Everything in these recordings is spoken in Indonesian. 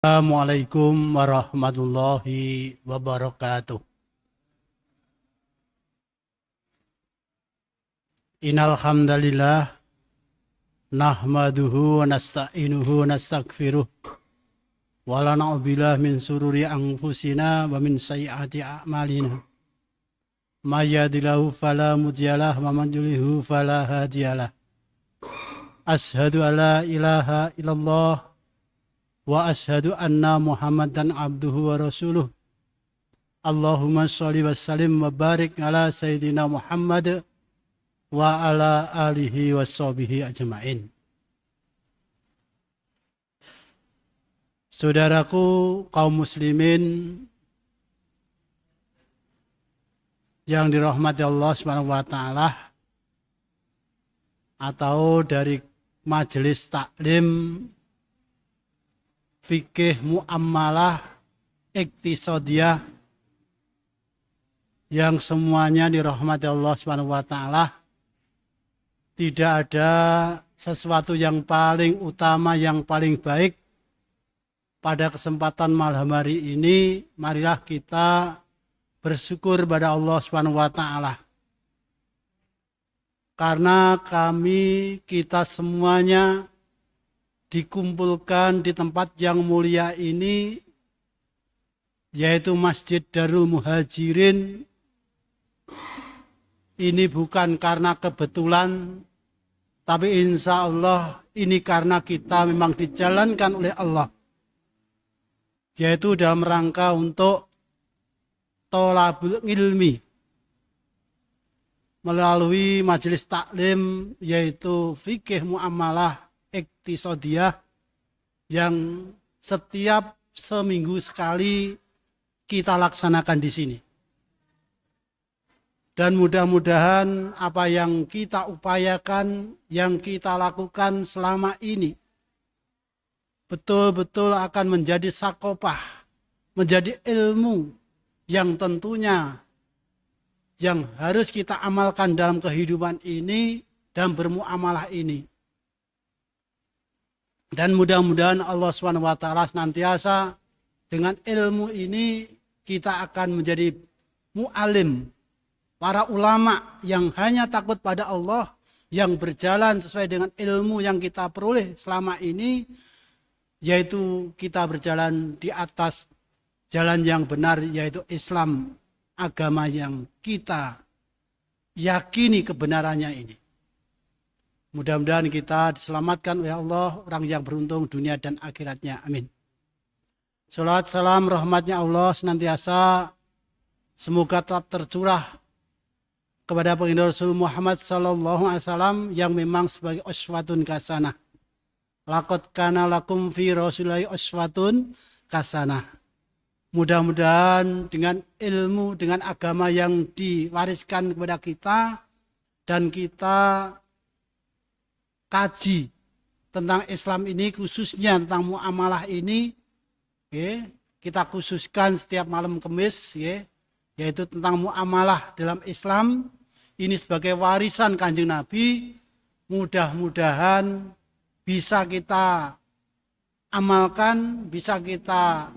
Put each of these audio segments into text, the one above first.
Assalamualaikum warahmatullahi wabarakatuh. Innal hamdalillah nahmaduhu wa nasta'inuhu wa nastaghfiruh wa la na'udzubillahi min sururi anfusina wa min sayyiati a'malina. May yahdihillahu fala mudhillalah wa man yudlilhu fala hadiyalah. Asyhadu an la ilaha illallah wa asyhadu anna Muhammadan abduhu wa rasuluh. Allahumma sholli wa sallim wa barik ala sayyidina Muhammad wa ala alihi wa sahbihi ajma'in. Saudaraku kaum muslimin yang dirahmati Allah Subhanahu wa taala, atau dari majelis taklim fikih muamalah iktisadiyah yang semuanya dirahmati Allah Subhanahu wa taala. Tidak ada sesuatu yang paling utama, yang paling baik. Pada kesempatan malam hari ini, marilah kita bersyukur pada Allah Subhanahu wa taala. Karena kita semuanya dikumpulkan di tempat yang mulia ini, yaitu Masjid Darul Muhajirin. Ini bukan karena kebetulan, tapi insya Allah ini karena kita memang dijalankan oleh Allah, yaitu dalam rangka untuk tholabul ilmi melalui majelis taklim, yaitu fikih muamalah iktisadiyah yang setiap seminggu sekali kita laksanakan di sini. Dan mudah-mudahan apa yang kita upayakan, yang kita lakukan selama ini betul-betul akan menjadi sakopah, menjadi ilmu yang tentunya yang harus kita amalkan dalam kehidupan ini dan bermuamalah ini. Dan mudah-mudahan Allah SWT senantiasa dengan ilmu ini kita akan menjadi mu'alim, para ulama yang hanya takut pada Allah, yang berjalan sesuai dengan ilmu yang kita peroleh selama ini, yaitu kita berjalan di atas jalan yang benar, yaitu Islam, agama yang kita yakini kebenarannya ini. Mudah-mudahan kita diselamatkan oleh Allah, orang yang beruntung dunia dan akhiratnya. Amin. Salawat salam rahmatnya Allah senantiasa semoga tetap tercurah kepada baginda Rasul Muhammad sallallahu alaihi wasallam yang memang sebagai uswatun hasanah. Laqad kana lakum fi rasulillahi uswatun hasanah. Mudah-mudahan dengan ilmu, dengan agama yang diwariskan kepada kita dan kita kaji tentang Islam ini, khususnya tentang muamalah ini, kita khususkan setiap malam Kamis, yaitu tentang muamalah dalam Islam. Ini sebagai warisan Kanjeng Nabi, mudah-mudahan bisa kita amalkan, bisa kita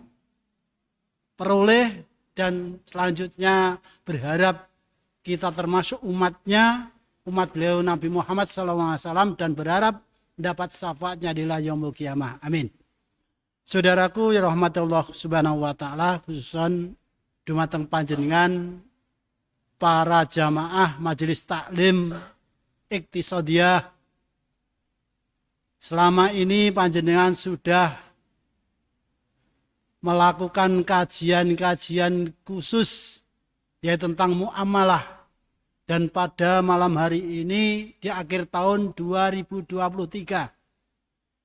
peroleh, dan selanjutnya berharap kita termasuk umatnya, umat beliau Nabi Muhammad SAW, dan berharap mendapat syafaatnya di yaumul qiyamah. Amin. Saudaraku ya rahmatullah subhanahu wa ta'ala, khususan dumateng panjenengan para jamaah majelis taklim iktisadiyah. Selama ini panjenengan sudah melakukan kajian-kajian khusus yaitu tentang muamalah. Dan pada malam hari ini di akhir tahun 2023,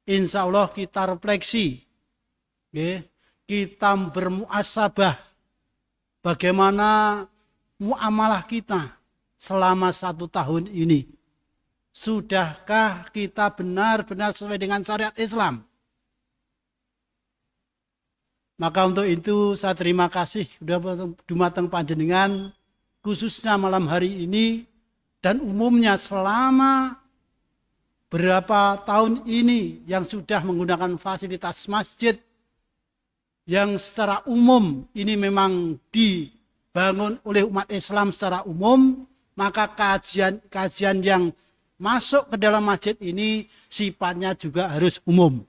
insya Allah kita refleksi, kita bermuasabah bagaimana muamalah kita selama 1 tahun ini. Sudahkah kita benar-benar sesuai dengan syariat Islam? Maka untuk itu saya terima kasih dumateng panjenengan, khususnya malam hari ini dan umumnya selama berapa tahun ini yang sudah menggunakan fasilitas masjid yang secara umum ini memang dibangun oleh umat Islam secara umum, maka kajian yang masuk ke dalam masjid ini sifatnya juga harus umum.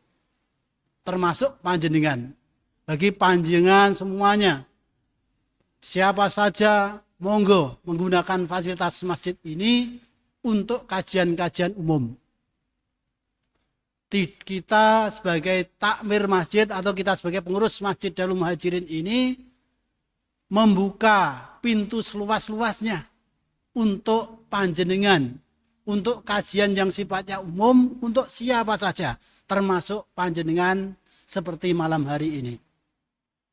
Termasuk panjenengan. Bagi panjenengan semuanya, siapa saja monggo menggunakan fasilitas masjid ini untuk kajian-kajian umum. Kita sebagai takmir masjid atau kita sebagai pengurus Masjid Darul Muhajirin ini membuka pintu seluas-luasnya untuk panjenengan, untuk kajian yang sifatnya umum, untuk siapa saja, termasuk panjenengan seperti malam hari ini.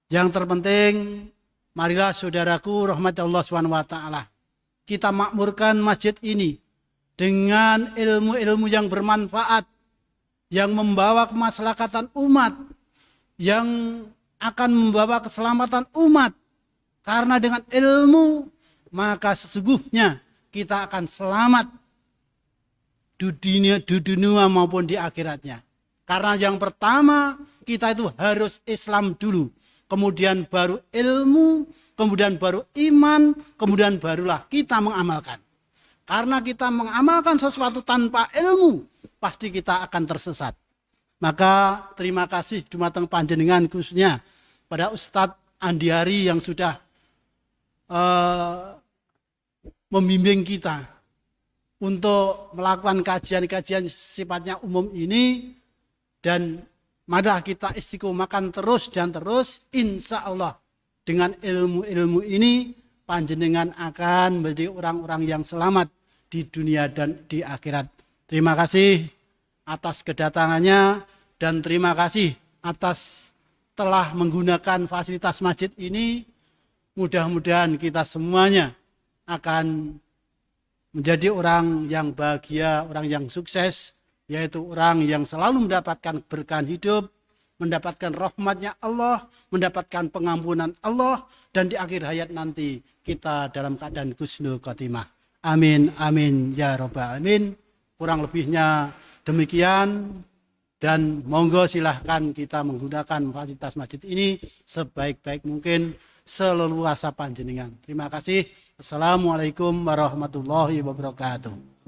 Yang terpenting, marilah saudaraku rahmat Allah SWT, kita makmurkan masjid ini dengan ilmu-ilmu yang bermanfaat, yang membawa kemaslahatan umat, yang akan membawa keselamatan umat. Karena dengan ilmu, maka sesungguhnya kita akan selamat di dunia maupun di akhiratnya. Karena yang pertama, kita itu harus Islam dulu. Kemudian baru ilmu, kemudian baru iman, kemudian barulah kita mengamalkan. Karena kita mengamalkan sesuatu tanpa ilmu, pasti kita akan tersesat. Maka terima kasih dumateng panjenengan khususnya pada Ustadz Andiari yang sudah membimbing kita untuk melakukan kajian-kajian sifatnya umum ini, dan marilah kita istiqomahkan terus dan terus, insya Allah dengan ilmu-ilmu ini panjenengan akan menjadi orang-orang yang selamat di dunia dan di akhirat. Terima kasih atas kedatangannya dan terima kasih atas telah menggunakan fasilitas masjid ini. Mudah-mudahan kita semuanya akan menjadi orang yang bahagia, orang yang sukses, yaitu orang yang selalu mendapatkan berkah hidup, mendapatkan rahmatnya Allah, mendapatkan pengampunan Allah, dan di akhir hayat nanti kita dalam keadaan husnul khotimah. Amin, amin, ya rabbal alamin. Kurang lebihnya demikian, dan monggo silahkan kita menggunakan fasilitas masjid ini sebaik-baik mungkin seleluasa panjenengan. Terima kasih. Assalamualaikum warahmatullahi wabarakatuh.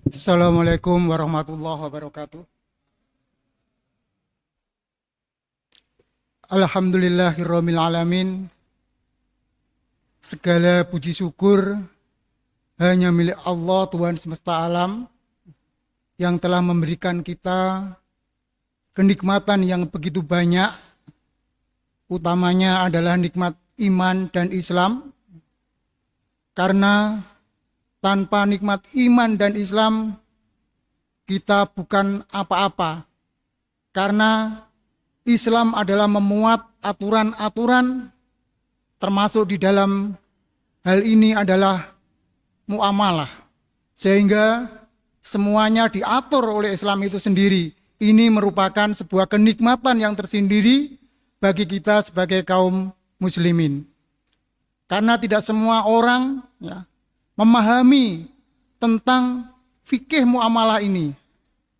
Assalamualaikum warahmatullahi wabarakatuh. Alhamdulillahirabbil alamin. Segala puji syukur hanya milik Allah, Tuhan semesta alam, yang telah memberikan kita kenikmatan yang begitu banyak. Utamanya adalah nikmat iman dan Islam. Karena tanpa nikmat iman dan Islam, kita bukan apa-apa. Karena Islam adalah memuat aturan-aturan, termasuk di dalam hal ini adalah muamalah. Sehingga semuanya diatur oleh Islam itu sendiri. Ini merupakan sebuah kenikmatan yang tersendiri bagi kita sebagai kaum muslimin. Karena tidak semua orang memahami tentang fikih muamalah ini.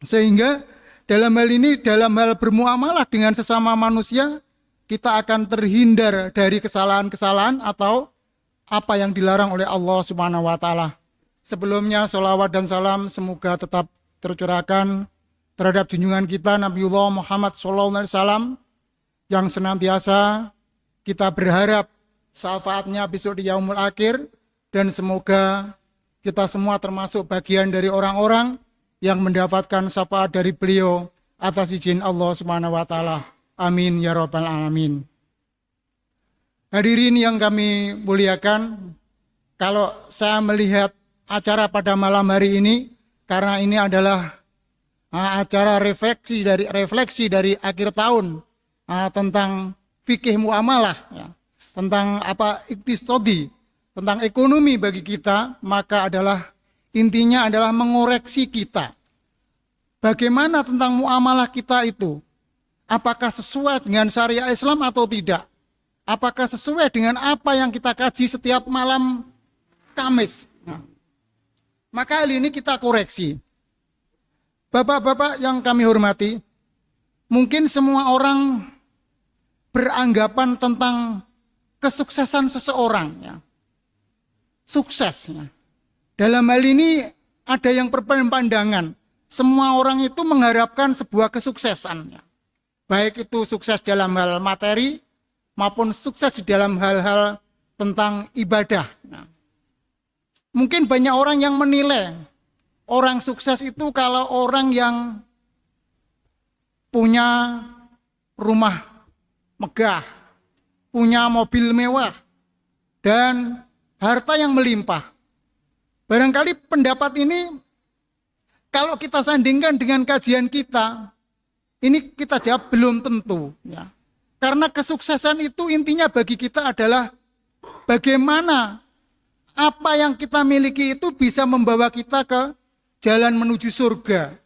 Sehingga dalam hal ini, dalam hal bermuamalah dengan sesama manusia, kita akan terhindar dari kesalahan-kesalahan atau apa yang dilarang oleh Allah Subhanahu wa Ta'ala. Sebelumnya, sholawat dan salam semoga tetap tercurahkan terhadap junjungan kita Nabiullah Muhammad SAW, yang senantiasa kita berharap syafaatnya besok di yaumul akhir. Dan semoga kita semua termasuk bagian dari orang-orang yang mendapatkan syafaat dari beliau atas izin Allah Subhanahu wa Ta'ala. Amin ya rabbal alamin. Hadirin yang kami muliakan, kalau saya melihat acara pada malam hari ini, karena ini adalah acara refleksi dari akhir tahun tentang fikih muamalah, tentang iqtisadi, tentang ekonomi bagi kita, maka intinya adalah mengoreksi kita. bagaimana tentang muamalah kita itu? Apakah sesuai dengan syariat Islam atau tidak? Apakah sesuai dengan apa yang kita kaji setiap malam Kamis? Nah, maka hal ini kita koreksi. Bapak-bapak yang kami hormati, mungkin semua orang beranggapan tentang kesuksesan seseorang. Ya. Sukses. Ya. Dalam hal ini ada yang berpandangan. Semua orang itu mengharapkan sebuah kesuksesan. Ya. Baik itu sukses dalam hal materi maupun sukses di dalam hal-hal tentang ibadah. Nah, mungkin banyak orang yang menilai orang sukses itu kalau orang yang punya rumah megah, punya mobil mewah, dan harta yang melimpah. Barangkali pendapat ini kalau kita sandingkan dengan kajian kita, ini kita jawab belum tentu. Ya. Karena kesuksesan itu intinya bagi kita adalah bagaimana apa yang kita miliki itu bisa membawa kita ke jalan menuju surga.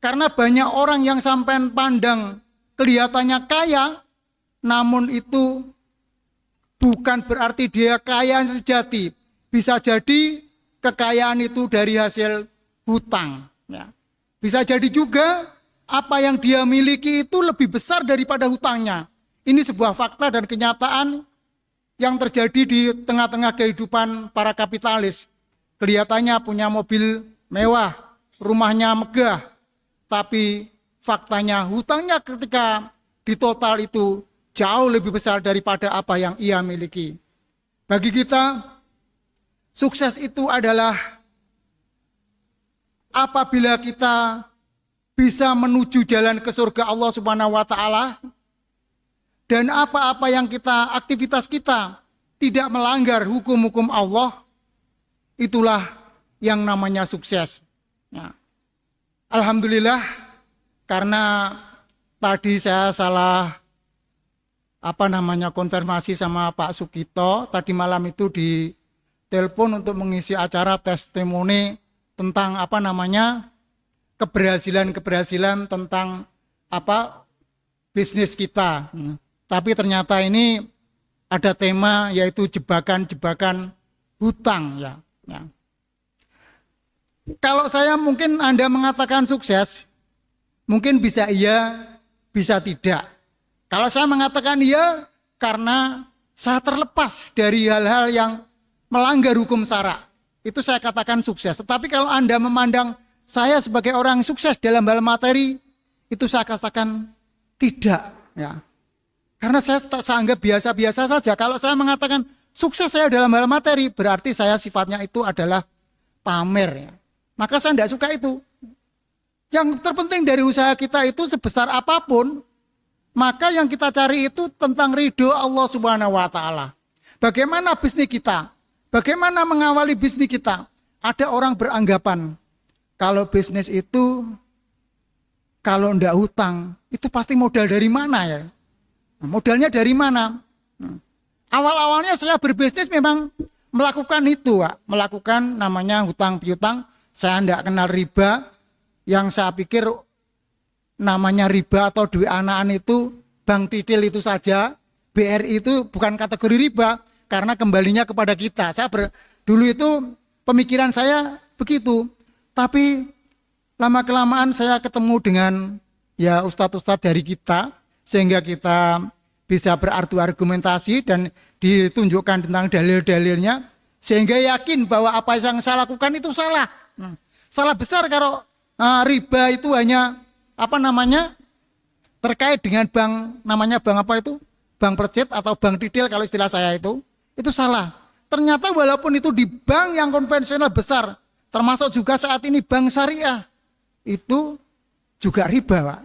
Karena banyak orang yang sampai pandang kelihatannya kaya, namun itu bukan berarti dia kaya sejati. Bisa jadi kekayaan itu dari hasil hutang. Ya. Bisa jadi juga apa yang dia miliki itu lebih besar daripada hutangnya. Ini sebuah fakta dan kenyataan yang terjadi di tengah-tengah kehidupan para kapitalis. Kelihatannya punya mobil mewah, rumahnya megah, tapi faktanya hutangnya ketika ditotal itu jauh lebih besar daripada apa yang ia miliki. Bagi kita, sukses itu adalah apabila kita bisa menuju jalan ke surga Allah Subhanahu wa taala dan apa-apa yang kita aktivitas kita tidak melanggar hukum-hukum Allah, itulah yang namanya sukses. Ya. Alhamdulillah karena tadi saya salah konfirmasi sama Pak Sukito tadi malam itu di telepon untuk mengisi acara testimoni tentang keberhasilan tentang bisnis kita. Tapi ternyata ini ada tema yaitu jebakan-jebakan hutang ya. Ya. Kalau saya mungkin Anda mengatakan sukses, mungkin bisa iya, bisa tidak. Kalau saya mengatakan iya karena saya terlepas dari hal-hal yang melanggar hukum syara, itu saya katakan sukses. Tetapi kalau Anda memandang saya sebagai orang sukses dalam hal materi, itu saya katakan tidak. Ya. Karena saya anggap biasa-biasa saja. Kalau saya mengatakan sukses saya dalam hal materi, berarti saya sifatnya itu adalah pamer. Ya. Maka saya tidak suka itu. Yang terpenting dari usaha kita itu sebesar apapun, maka yang kita cari itu tentang ridho Allah Subhanahu wa taala. Bagaimana bisnis kita? Bagaimana mengawali bisnis kita? Ada orang beranggapan kalau bisnis itu kalau ndak hutang, itu pasti modal dari mana ya? Modalnya dari mana? Awal-awalnya saya berbisnis memang melakukan itu, Pak. Melakukan namanya hutang piutang. Saya ndak kenal riba. Yang saya pikir namanya riba atau duit anak-anak itu bank titil itu saja. BRI itu bukan kategori riba karena kembalinya kepada kita. Dulu itu pemikiran saya begitu. Tapi lama-kelamaan saya ketemu dengan ya ustadz-ustadz dari kita, sehingga kita bisa berargu argumentasi dan ditunjukkan tentang dalil-dalilnya, sehingga yakin bahwa apa yang saya lakukan itu salah. Salah besar kalau riba itu hanya terkait dengan bank, namanya bank apa itu? Bank percet atau bank titil kalau istilah saya itu salah. Ternyata walaupun itu di bank yang konvensional besar, termasuk juga saat ini bank syariah, itu juga riba, Pak.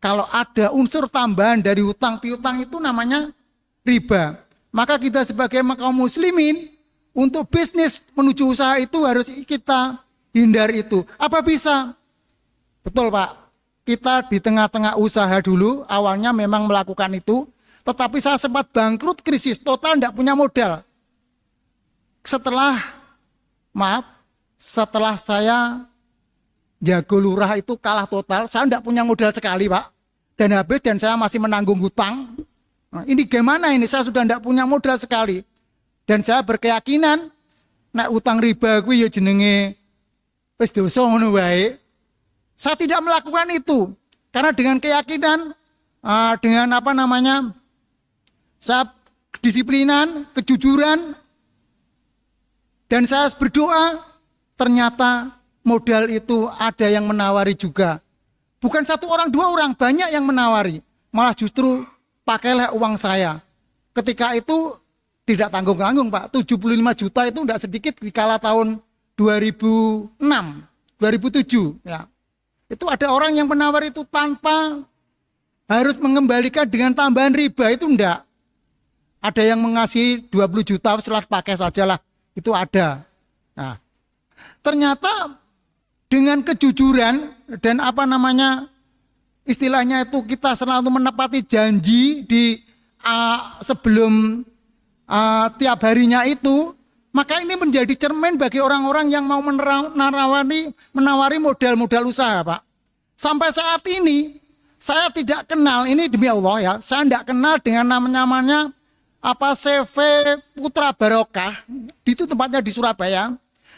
Kalau ada unsur tambahan dari hutang piutang itu namanya riba. Maka kita sebagai kaum muslimin untuk bisnis menuju usaha itu harus kita hindari itu. Apa bisa? Betul, Pak. Kita di tengah-tengah usaha dulu, awalnya memang melakukan itu, tetapi saya sempat bangkrut, krisis total, tidak punya modal. Setelah saya jago lurah itu kalah total. Saya tidak punya modal sekali Pak, dan habis, dan saya masih menanggung hutang. Nah, ini gimana ini? Saya sudah tidak punya modal sekali, dan saya berkeyakinan nek utang riba kuwi ya jenenge wis dosa ngono wae. Saya tidak melakukan itu karena dengan keyakinan, dengan saya kedisiplinan, kejujuran, dan saya berdoa. Ternyata modal itu ada yang menawari juga. Bukan satu orang, dua orang, banyak yang menawari. Malah justru pakailah uang saya. Ketika itu tidak tanggung-tanggung Pak. 75 juta itu tidak sedikit di kala tahun 2006, 2007. Ya. Itu ada orang yang menawar itu tanpa harus mengembalikan dengan tambahan riba, itu enggak. Ada yang mengasihi 20 juta setelah pakai sajalah. Itu ada. Nah, ternyata dengan kejujuran dan istilahnya itu kita selalu menepati janji di sebelum tiap harinya itu, maka ini menjadi cermin bagi orang-orang yang mau menawari modal-modal usaha Pak. Sampai saat ini saya tidak kenal, ini demi Allah ya, saya tidak kenal dengan namanya CV Putra Barokah, itu tempatnya di Surabaya.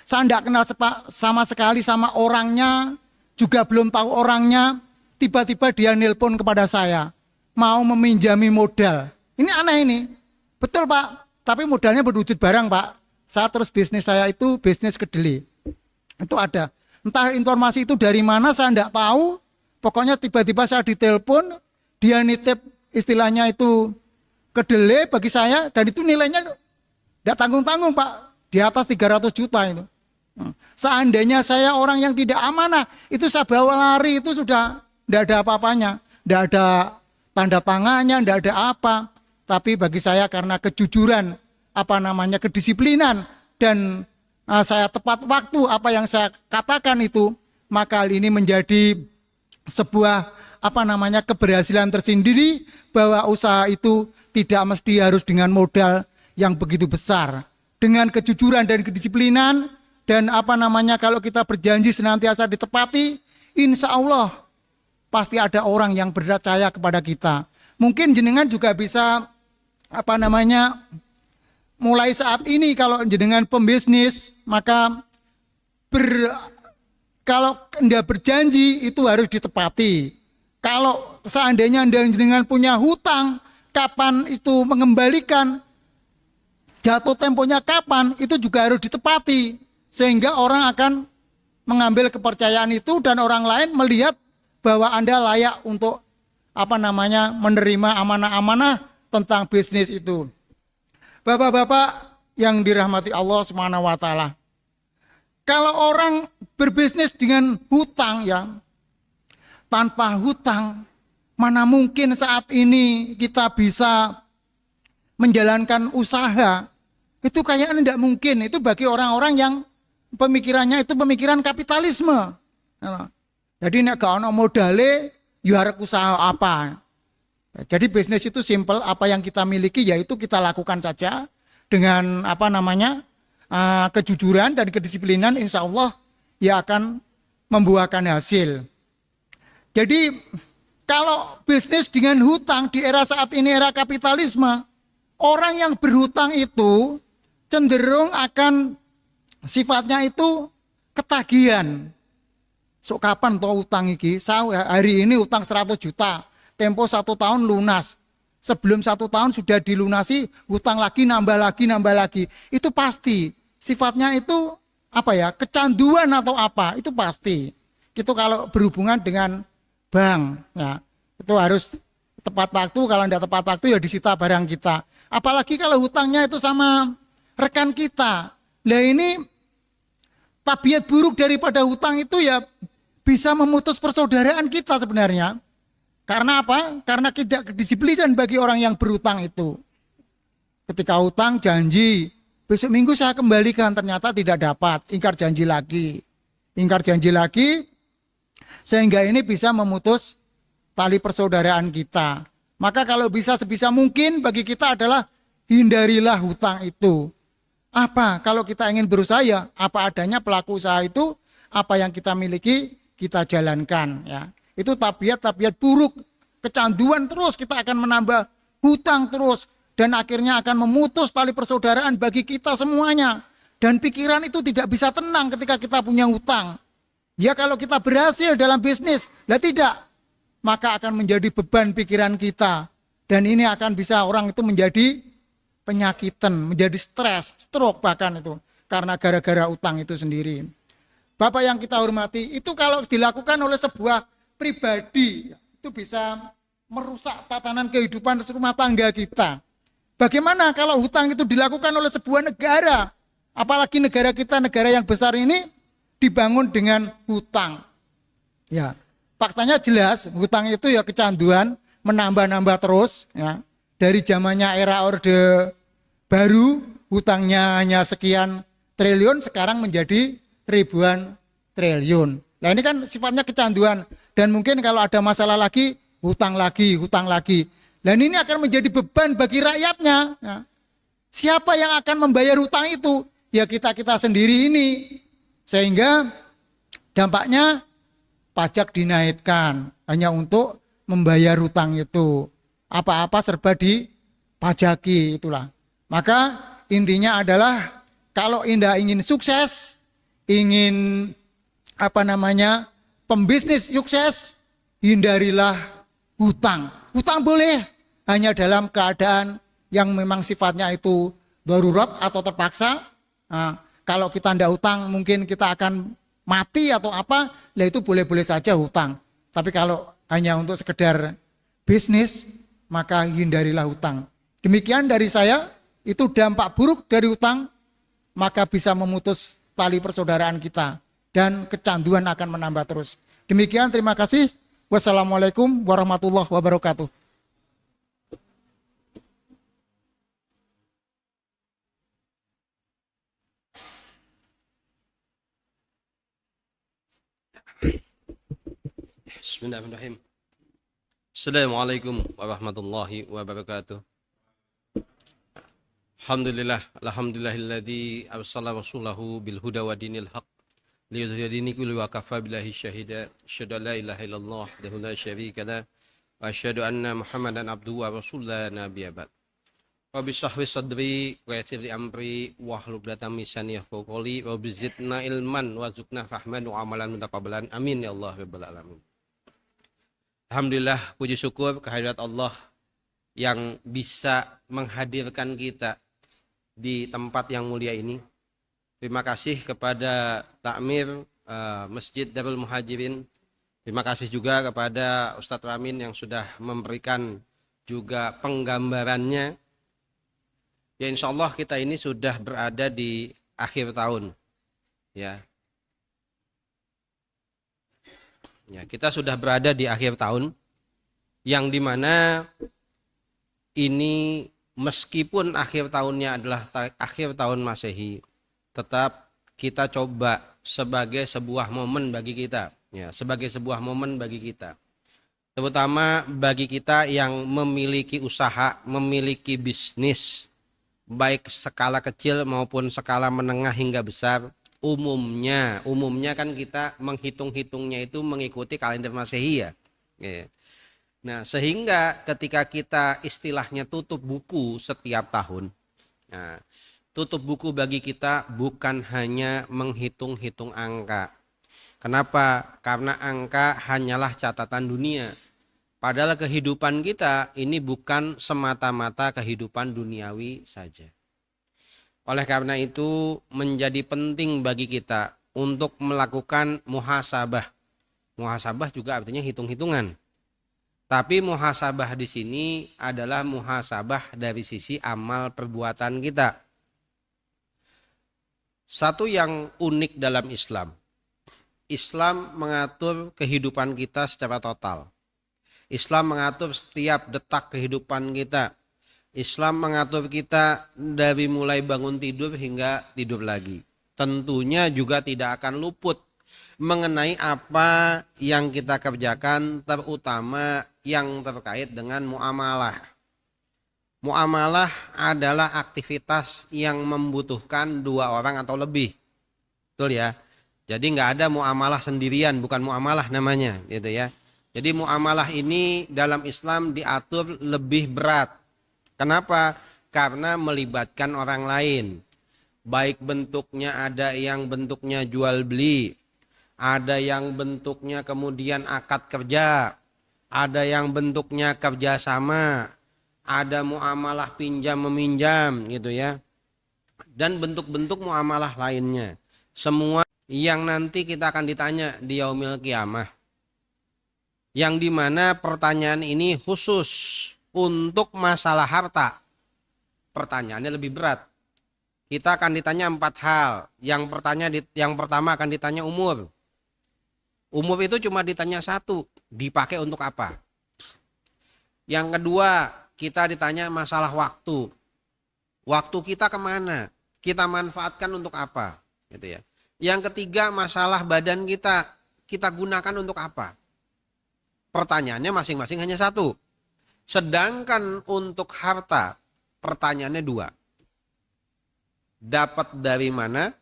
Saya tidak kenal sama sekali sama orangnya, juga belum tahu orangnya. Tiba-tiba dia nelpon kepada saya, mau meminjami modal. Ini aneh ini. Betul Pak, tapi modalnya berwujud barang Pak. Saya terus bisnis saya itu bisnis kedelai. Itu ada. Entah informasi itu dari mana saya tidak tahu. Pokoknya tiba-tiba saya ditelepon, dia nitip istilahnya itu kedelai bagi saya, dan itu nilainya tidak tanggung-tanggung Pak. Di atas 300 juta itu. Seandainya saya orang yang tidak amanah, itu saya bawa lari, itu sudah tidak ada apa-apanya, tidak ada tanda tangannya, tidak ada apa. Tapi bagi saya karena kejujuran, kedisiplinan, dan saya tepat waktu apa yang saya katakan itu, maka hal ini menjadi sebuah keberhasilan tersendiri, bahwa usaha itu tidak mesti harus dengan modal yang begitu besar. Dengan kejujuran dan kedisiplinan, dan kalau kita berjanji senantiasa ditepati, insya Allah pasti ada orang yang percaya kepada kita. Mungkin jenengan juga bisa mulai saat ini kalau jenengan pembisnis, maka kalau Anda berjanji itu harus ditepati. Kalau seandainya Anda jenengan punya hutang, kapan itu mengembalikan, jatuh temponya kapan, itu juga harus ditepati. Sehingga orang akan mengambil kepercayaan itu, dan orang lain melihat bahwa Anda layak untuk menerima amanah-amanah tentang bisnis itu. Bapak-bapak yang dirahmati Allah Subhanahu wa taala. Kalau orang berbisnis dengan hutang ya, tanpa hutang, mana mungkin saat ini kita bisa menjalankan usaha? Itu kayaknya tidak mungkin. Itu bagi orang-orang yang pemikirannya itu pemikiran kapitalisme. Jadi nek gak ono modale, ya arep usaha apa? Jadi bisnis itu simple, apa yang kita miliki yaitu kita lakukan saja dengan kejujuran dan kedisiplinan, insya Allah ya akan membuahkan hasil. Jadi kalau bisnis dengan hutang di era saat ini, era kapitalisme, orang yang berhutang itu cenderung akan sifatnya itu ketagihan. Sok kapan toh utang iki? Saya hari ini utang 100 juta, tempo 1 tahun lunas. Sebelum 1 tahun sudah dilunasi, hutang lagi, nambah lagi. Itu pasti. Sifatnya itu kecanduan atau apa? Itu pasti. Itu kalau berhubungan dengan bank, ya. Itu harus tepat waktu. Kalau tidak tepat waktu ya disita barang kita. Apalagi kalau hutangnya itu sama rekan kita. Nah ini tabiat buruk daripada hutang itu ya bisa memutus persaudaraan kita sebenarnya. Karena apa? Karena tidak kedisiplinan bagi orang yang berhutang itu. Ketika hutang janji, besok minggu saya kembalikan, ternyata tidak dapat, ingkar janji lagi, sehingga ini bisa memutus tali persaudaraan kita. Maka kalau bisa sebisa mungkin bagi kita adalah hindarilah hutang itu. Apa? Kalau kita ingin berusaha ya apa adanya, pelaku usaha itu apa yang kita miliki kita jalankan ya. Itu tabiat-tabiat buruk, kecanduan terus, kita akan menambah hutang terus dan akhirnya akan memutus tali persaudaraan bagi kita semuanya. Dan pikiran itu tidak bisa tenang ketika kita punya hutang. Ya kalau kita berhasil dalam bisnis, lah tidak, maka akan menjadi beban pikiran kita. Dan ini akan bisa orang itu menjadi penyakitan, menjadi stres, stroke bahkan itu. Karena gara-gara utang itu sendiri. Bapak yang kita hormati, itu kalau dilakukan oleh sebuah pribadi, itu bisa merusak tatanan kehidupan rumah tangga kita. Bagaimana kalau hutang itu dilakukan oleh sebuah negara? Apalagi negara kita, negara yang besar ini dibangun dengan hutang. Ya, faktanya jelas, hutang itu ya kecanduan, menambah-nambah terus. Ya. Dari zamannya era Orde Baru, hutangnya hanya sekian triliun, sekarang menjadi ribuan triliun. Nah ini kan sifatnya kecanduan. Dan mungkin kalau ada masalah lagi, hutang lagi, hutang lagi. Dan ini akan menjadi beban bagi rakyatnya. Ya. Siapa yang akan membayar hutang itu? Ya kita-kita sendiri ini. Sehingga dampaknya pajak dinaikkan hanya untuk membayar hutang itu. Apa-apa serba dipajaki itulah. Maka intinya adalah kalau Anda ingin sukses, ingin pembisnis sukses, hindarilah hutang. Hutang boleh hanya dalam keadaan yang memang sifatnya itu darurat atau terpaksa. Nah, kalau kita tidak hutang mungkin kita akan mati atau apa, lah itu boleh-boleh saja hutang. Tapi kalau hanya untuk sekedar bisnis, maka hindarilah hutang. Demikian dari saya, itu dampak buruk dari hutang, maka bisa memutus tali persaudaraan kita dan kecanduan akan menambah terus. Demikian, terima kasih. Wassalamualaikum warahmatullahi wabarakatuh. Bismillahirrahmanirrahim. Assalamualaikum warahmatullahi wabarakatuh. Alhamdulillahilladzi arsala rasulahu bil huda wa dinil haq liyudhhira dini kulli wa kafa billahi syahida. Asyhadu an la ilaha illallah wahdahu la syarika lah wa asyhadu anna Muhammadan abduhu wa rasuluhu la nabiyya ba'd. Rabbi shrah li sadri wa yassir li amri wahlul 'uqdatam min lisani yafqahu qawli wa zidna ilman warzuqna fahman wa amalan mutaqabbalan. Amin ya Allah rabbal alamin. Alhamdulillah, puji syukur kehadirat Allah yang bisa menghadirkan kita di tempat yang mulia ini. Terima kasih kepada Takmir Masjid Darul Muhajirin. Terima kasih juga kepada Ustadz Ramin yang sudah memberikan juga penggambarannya. Ya insya Allah kita ini sudah berada di akhir tahun. Ya, kita sudah berada di akhir tahun yang dimana ini meskipun akhir tahunnya adalah akhir tahun Masehi, tetap kita coba sebagai sebuah momen bagi kita, ya, sebagai sebuah momen bagi kita, terutama bagi kita yang memiliki usaha, memiliki bisnis, baik skala kecil maupun skala menengah hingga besar. Umumnya kan kita menghitung-hitungnya itu mengikuti kalender Masehi ya. Nah, sehingga ketika kita istilahnya tutup buku setiap tahun. Nah, tutup buku bagi kita bukan hanya menghitung-hitung angka. Kenapa? Karena angka hanyalah catatan dunia. Padahal kehidupan kita ini bukan semata-mata kehidupan duniawi saja. Oleh karena itu menjadi penting bagi kita untuk melakukan muhasabah. Muhasabah juga artinya hitung-hitungan. Tapi muhasabah di sini adalah muhasabah dari sisi amal perbuatan kita. Satu yang unik dalam Islam. Islam mengatur kehidupan kita secara total. Islam mengatur setiap detak kehidupan kita. Islam mengatur kita dari mulai bangun tidur hingga tidur lagi. Tentunya juga tidak akan luput mengenai apa yang kita kerjakan, terutama yang terkait dengan muamalah. Muamalah adalah aktivitas yang membutuhkan dua orang atau lebih. Betul ya? Jadi nggak ada muamalah sendirian, bukan muamalah namanya, gitu ya. Jadi muamalah ini dalam Islam diatur lebih berat. Kenapa? Karena melibatkan orang lain. Baik bentuknya ada yang bentuknya jual beli, ada yang bentuknya kemudian akad kerja, ada yang bentuknya kerjasama, ada muamalah pinjam meminjam, gitu ya. Dan bentuk-bentuk muamalah lainnya. Semua yang nanti kita akan ditanya di yaumil qiyamah. Yang dimana pertanyaan ini khusus untuk masalah harta. Pertanyaannya lebih berat. Kita akan ditanya 4 hal. Yang pertama akan ditanya umur. Umur itu cuma ditanya 1, dipakai untuk apa? Yang kedua, kita ditanya masalah waktu. Waktu kita kemana? Kita manfaatkan untuk apa? Gitu ya. Yang ketiga, masalah badan kita gunakan untuk apa? Pertanyaannya masing-masing hanya 1. Sedangkan untuk harta, pertanyaannya 2. Dapat dari mana?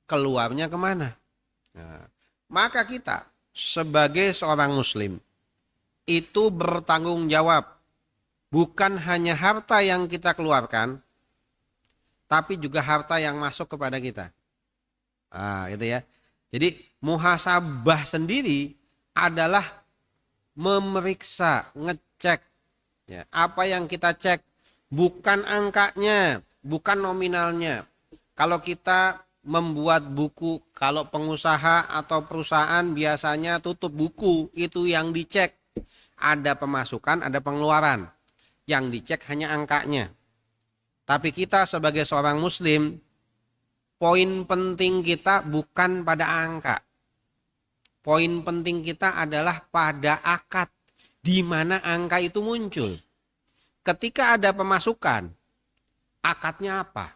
Keluarnya kemana? Nah, maka kita sebagai seorang muslim itu bertanggung jawab. Bukan hanya harta yang kita keluarkan, tapi juga harta yang masuk kepada kita. Gitu ya. Jadi muhasabah sendiri adalah memeriksa, ngecek. Ya, apa yang kita cek bukan angkanya, bukan nominalnya. Kalau kita membuat buku, kalau pengusaha atau perusahaan biasanya tutup buku, itu yang dicek. Ada pemasukan, ada pengeluaran. Yang dicek hanya angkanya. Tapi kita sebagai seorang muslim, poin penting kita bukan pada angka. Poin penting kita adalah pada akad. Di mana angka itu muncul. Ketika ada pemasukan, akadnya apa?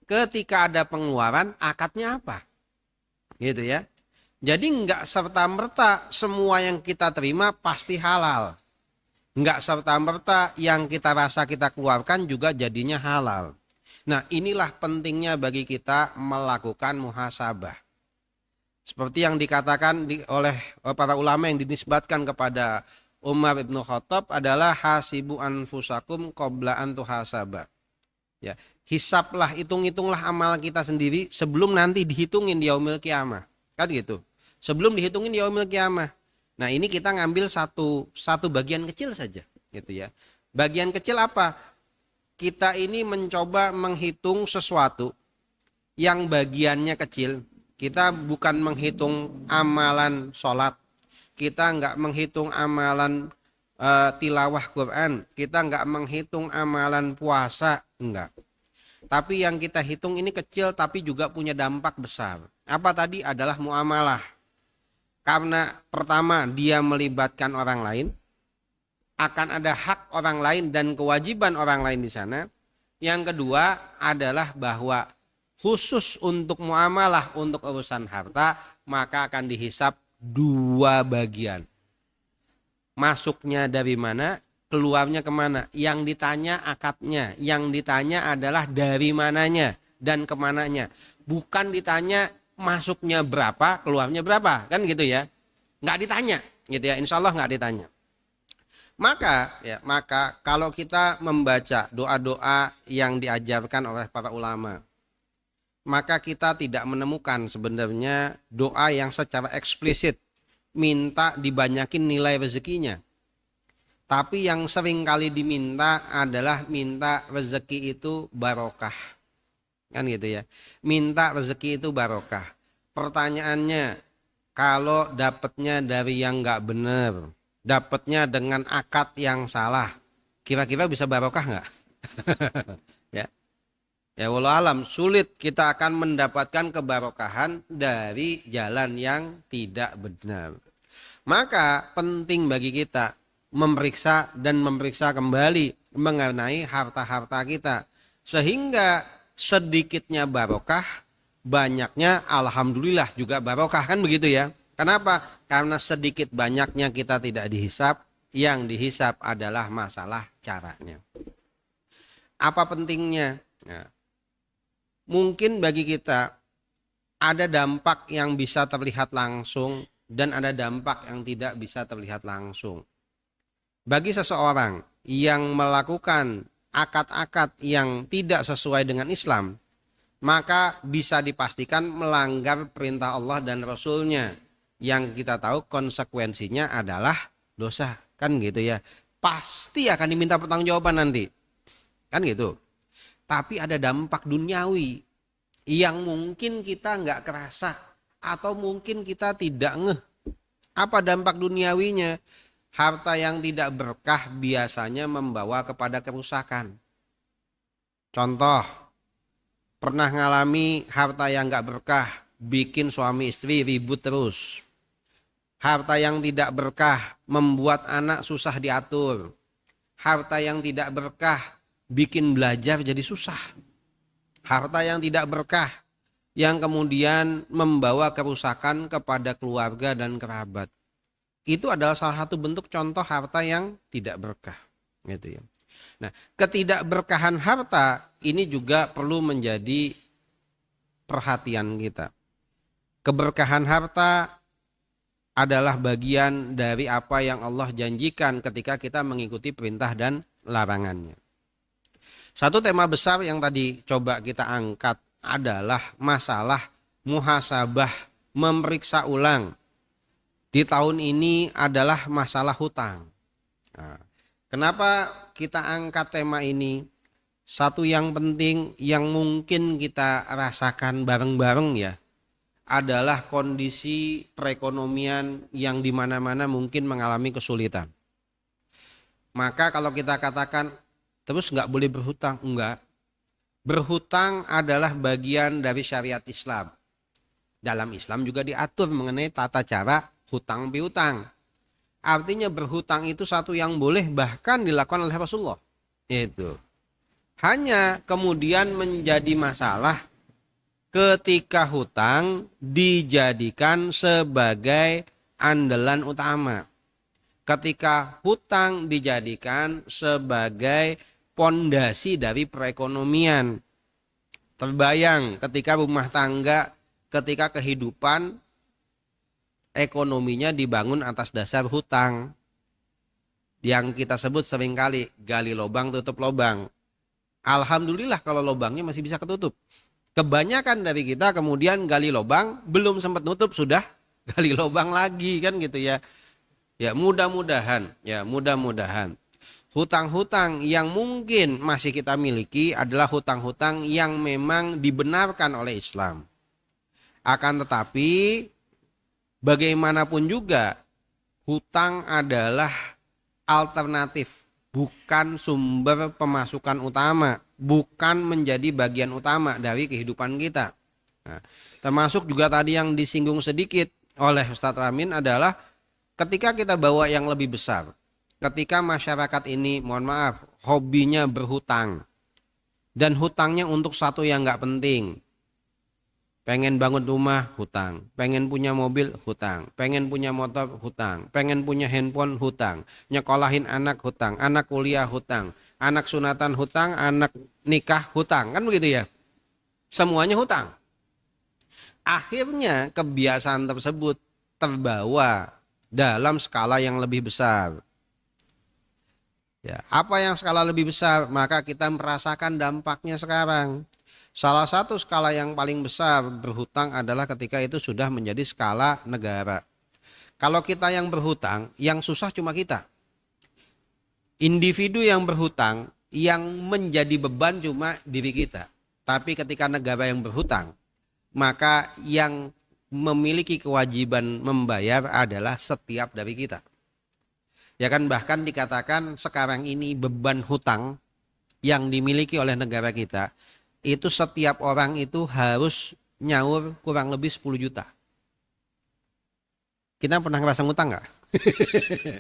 Ketika ada pengeluaran, akadnya apa? Gitu ya. Jadi enggak serta-merta semua yang kita terima pasti halal. Enggak serta-merta yang kita rasa kita keluarkan juga jadinya halal. Nah, inilah pentingnya bagi kita melakukan muhasabah. Seperti yang dikatakan oleh para ulama yang dinisbatkan kepada Umar ibn Khattab adalah hasibu anfusakum qabla an tuhasaba. Ya, hisaplah, hitung-hitunglah amal kita sendiri sebelum nanti dihitungin di yaumil qiyamah. Kan gitu. Sebelum dihitungin di yaumil qiyamah. Nah, ini kita ngambil satu bagian kecil saja, gitu ya. Bagian kecil apa? Kita ini mencoba menghitung sesuatu yang bagiannya kecil. Kita bukan menghitung amalan sholat, kita nggak menghitung amalan tilawah Quran, kita nggak menghitung amalan puasa, enggak. Tapi yang kita hitung ini kecil tapi juga punya dampak besar. Apa tadi? Adalah muamalah. Karena pertama dia melibatkan orang lain, akan ada hak orang lain dan kewajiban orang lain di sana. Yang kedua adalah bahwa khusus untuk muamalah, untuk urusan harta, maka akan dihisap 2 bagian. Masuknya dari mana, keluarnya kemana. Yang ditanya akadnya, yang ditanya adalah dari mananya dan kemananya. Bukan ditanya masuknya berapa, keluarnya berapa, kan gitu ya. Nggak ditanya, gitu ya. Insya Allah nggak ditanya. Maka kalau kita membaca doa-doa yang diajarkan oleh para ulama, maka kita tidak menemukan sebenarnya doa yang secara eksplisit minta dibanyakin nilai rezekinya. Tapi yang sering kali diminta adalah minta rezeki itu barokah. Kan gitu ya. Minta rezeki itu barokah. Pertanyaannya, kalau dapatnya dari yang nggak benar, dapatnya dengan akad yang salah, kira-kira bisa barokah nggak? Ya. Ya wallahu alam, sulit kita akan mendapatkan kebarokahan dari jalan yang tidak benar. Maka penting bagi kita memeriksa dan memeriksa kembali mengenai harta-harta kita. Sehingga sedikitnya barokah, banyaknya alhamdulillah juga barokah, kan begitu ya. Kenapa? Karena sedikit banyaknya kita tidak dihisap, yang dihisap adalah masalah caranya. Apa pentingnya? Nah, mungkin bagi kita ada dampak yang bisa terlihat langsung dan ada dampak yang tidak bisa terlihat langsung. Bagi seseorang yang melakukan akad-akad yang tidak sesuai dengan Islam, maka bisa dipastikan melanggar perintah Allah dan Rasulnya, yang kita tahu konsekuensinya adalah dosa, kan gitu ya. Pasti akan diminta pertanggungjawaban nanti, kan gitu. Tapi ada dampak duniawi yang mungkin kita nggak kerasa atau mungkin kita tidak ngeh. Apa dampak duniawinya? Harta yang tidak berkah biasanya membawa kepada kerusakan. Contoh, pernah ngalami harta yang nggak berkah, bikin suami istri ribut terus. Harta yang tidak berkah membuat anak susah diatur. Harta yang tidak berkah bikin belajar jadi susah. Harta yang tidak berkah yang kemudian membawa kerusakan kepada keluarga dan kerabat. Itu adalah salah satu bentuk contoh harta yang tidak berkah, gitu ya. Nah, ketidakberkahan harta ini juga perlu menjadi perhatian kita. Keberkahan harta adalah bagian dari apa yang Allah janjikan ketika kita mengikuti perintah dan larangannya. Satu tema besar yang tadi coba kita angkat adalah masalah muhasabah, memeriksa ulang. Di tahun ini adalah masalah hutang. Nah, kenapa kita angkat tema ini? Satu yang penting yang mungkin kita rasakan bareng-bareng ya, adalah kondisi perekonomian yang di mana-mana mungkin mengalami kesulitan. Maka kalau kita katakan terus nggak boleh berhutang, enggak. Berhutang adalah bagian dari syariat Islam. Dalam Islam juga diatur mengenai tata cara hutang piutang. Artinya berhutang itu satu yang boleh bahkan dilakukan oleh Rasulullah. Itu. Hanya kemudian menjadi masalah ketika hutang dijadikan sebagai andalan utama. Ketika hutang dijadikan sebagai pondasi dari perekonomian. Terbayang ketika rumah tangga, ketika kehidupan ekonominya dibangun atas dasar hutang. Yang kita sebut seringkali gali lubang tutup lubang. Alhamdulillah kalau lubangnya masih bisa ketutup. Kebanyakan dari kita kemudian gali lubang belum sempat nutup sudah gali lubang lagi, kan gitu ya. Ya mudah-mudahan hutang-hutang yang mungkin masih kita miliki adalah hutang-hutang yang memang dibenarkan oleh Islam. Akan tetapi bagaimanapun juga hutang adalah alternatif, bukan sumber pemasukan utama, bukan menjadi bagian utama dari kehidupan kita. Nah, termasuk juga tadi yang disinggung sedikit oleh Ustadz Amin adalah ketika kita bawa yang lebih besar, ketika masyarakat ini, mohon maaf, hobinya berhutang dan hutangnya untuk satu yang nggak penting. Pengen bangun rumah, hutang. Pengen punya mobil, hutang. Pengen punya motor, hutang. Pengen punya handphone, hutang. Nyekolahin anak, hutang. Anak kuliah, hutang. Anak sunatan, hutang. Anak nikah, hutang. Kan begitu ya? Semuanya hutang. Akhirnya kebiasaan tersebut terbawa dalam skala yang lebih besar. Ya, apa yang skala lebih besar? Maka kita merasakan dampaknya sekarang. Salah satu skala yang paling besar berhutang adalah ketika itu sudah menjadi skala negara. Kalau kita yang berhutang, yang susah cuma kita. Individu yang berhutang, yang menjadi beban cuma diri kita. Tapi ketika negara yang berhutang, maka yang memiliki kewajiban membayar adalah setiap dari kita. Ya kan, bahkan dikatakan sekarang ini beban hutang yang dimiliki oleh negara kita, itu setiap orang itu harus nyaur kurang lebih 10 juta. Kita pernah ngerasa ngutang nggak?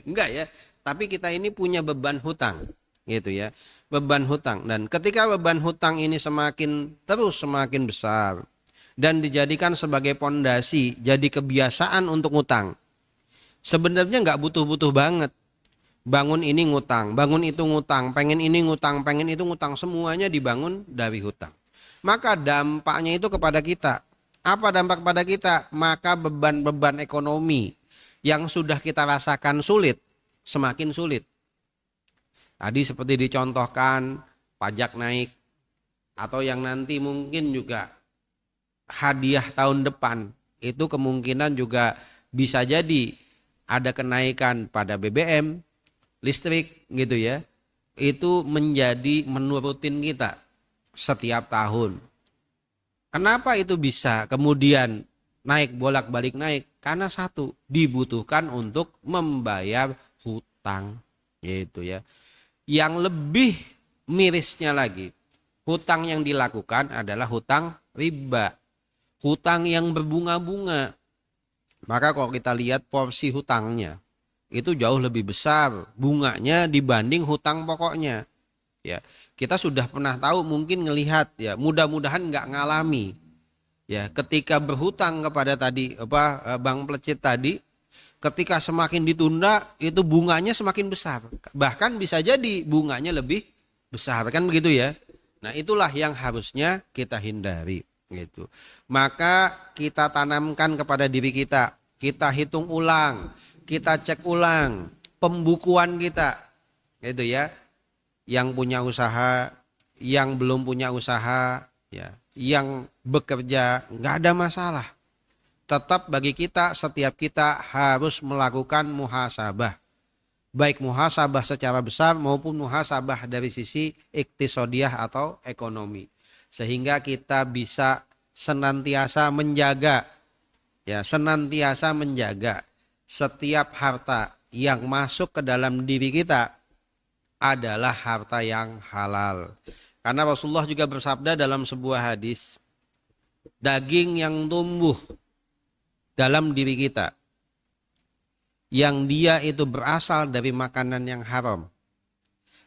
Enggak ya. Tapi kita ini punya beban hutang, gitu ya. Beban hutang. Dan ketika beban hutang ini semakin besar dan dijadikan sebagai pondasi, jadi kebiasaan untuk ngutang. Sebenarnya nggak butuh-butuh banget. Bangun ini ngutang, bangun itu ngutang, pengen ini ngutang, pengen itu ngutang, semuanya dibangun dari hutang. Maka dampaknya itu kepada kita. Apa dampak pada kita? Maka beban-beban ekonomi yang sudah kita rasakan sulit, semakin sulit. Tadi seperti dicontohkan, pajak naik, atau yang nanti mungkin juga hadiah tahun depan, itu kemungkinan juga bisa jadi ada kenaikan pada BBM, listrik gitu ya. Itu menjadi menu rutin kita setiap tahun. Kenapa itu bisa kemudian naik, bolak-balik naik? Karena satu, dibutuhkan untuk membayar hutang gitu ya. Yang lebih mirisnya lagi, hutang yang dilakukan adalah hutang riba, hutang yang berbunga-bunga. Maka kalau kita lihat porsi hutangnya itu jauh lebih besar bunganya dibanding hutang pokoknya. Ya, kita sudah pernah tahu, mungkin ngelihat ya, mudah-mudahan nggak ngalami. Ya, ketika berhutang kepada tadi Bang Plecit tadi, ketika semakin ditunda itu bunganya semakin besar. Bahkan bisa jadi bunganya lebih besar, kan begitu ya. Nah, itulah yang harusnya kita hindari gitu. Maka kita tanamkan kepada diri kita hitung ulang, kita cek ulang pembukuan kita. Gitu ya. Yang punya usaha, yang belum punya usaha, ya, yang bekerja, nggak ada masalah. Tetap bagi kita, setiap kita harus melakukan muhasabah. Baik muhasabah secara besar maupun muhasabah dari sisi iktisodiyah atau ekonomi. Sehingga kita bisa senantiasa menjaga, ya, senantiasa menjaga setiap harta yang masuk ke dalam diri kita adalah harta yang halal. Karena Rasulullah juga bersabda dalam sebuah hadis, daging yang tumbuh dalam diri kita, yang dia itu berasal dari makanan yang haram,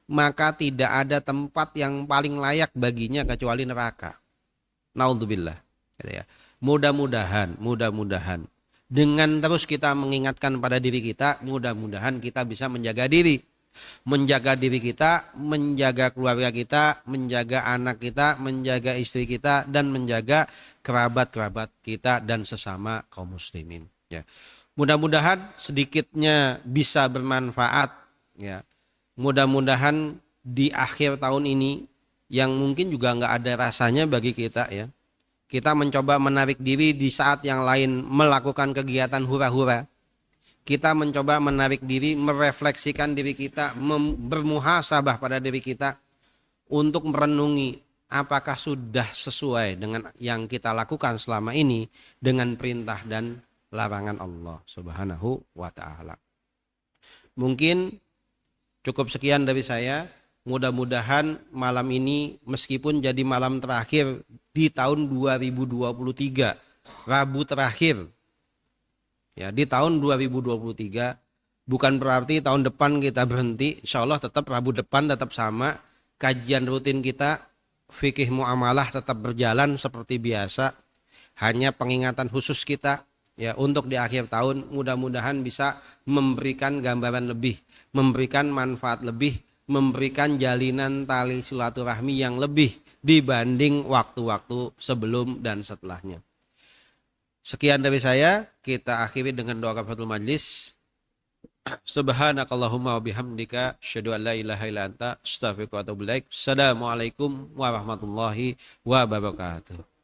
maka tidak ada tempat yang paling layak baginya kecuali neraka. Naudzubillah. Gitu ya. Mudah-mudahan dengan terus kita mengingatkan pada diri kita, mudah-mudahan kita bisa menjaga diri kita, menjaga keluarga kita, menjaga anak kita, menjaga istri kita, dan menjaga kerabat-kerabat kita dan sesama kaum muslimin. Ya. Mudah-mudahan sedikitnya bisa bermanfaat. Ya. Mudah-mudahan di akhir tahun ini yang mungkin juga nggak ada rasanya bagi kita, ya. Kita mencoba menarik diri di saat yang lain melakukan kegiatan hura-hura. Kita mencoba menarik diri, merefleksikan diri kita, bermuhasabah pada diri kita untuk merenungi apakah sudah sesuai dengan yang kita lakukan selama ini dengan perintah dan larangan Allah Subhanahu wa ta'ala. Mungkin cukup sekian dari saya. Mudah-mudahan malam ini meskipun jadi malam terakhir di tahun 2023, Rabu terakhir, ya, di tahun 2023, bukan berarti tahun depan kita berhenti. Insya Allah tetap Rabu depan tetap sama. Kajian rutin kita, fikih muamalah tetap berjalan seperti biasa. Hanya pengingatan khusus kita, ya, untuk di akhir tahun mudah-mudahan bisa memberikan gambaran lebih, memberikan manfaat lebih, memberikan jalinan tali silaturahmi yang lebih dibanding waktu-waktu sebelum dan setelahnya. Sekian dari saya, kita akhiri dengan doa kafaratul majlis. Subhanakallahumma wa bihamdika asyhadu an la ilaha illa anta astaghfiruka wa atubu ilaik. Assalamualaikum warahmatullahi wabarakatuh.